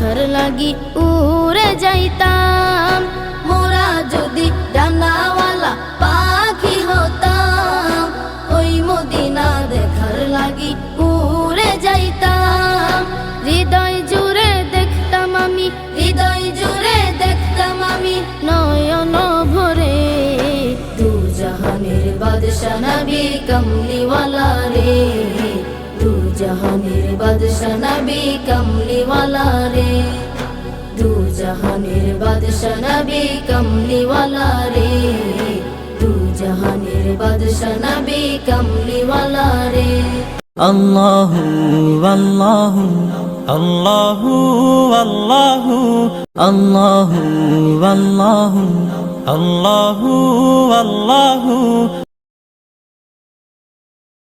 দেখার লাগি উড়ে যাইতাম। মোরা যদি ডানাওয়ালা পাখি হতাম, ওই মদিনা দেখার লাগি উড়ে যাইতাম। হৃদয় জুড়ে দেখতাম আমি, হৃদয় জুড়ে দেখতাম আমি নয়ন ভরে। দু জাহানের বাদশা নবী কমলিওয়ালা রে, দু জাহানের বাদশা নবী কমলিওয়ালা রে, দু জাহানের বাদশা নবী কমলিওয়ালা রে, দু জাহানের বাদশা নবী কমলিওয়ালা রে। আল্লাহু আল্লাহু আল্লাহু আল্লাহু আল্লাহু আল্লাহু আল্লাহু আল্লাহু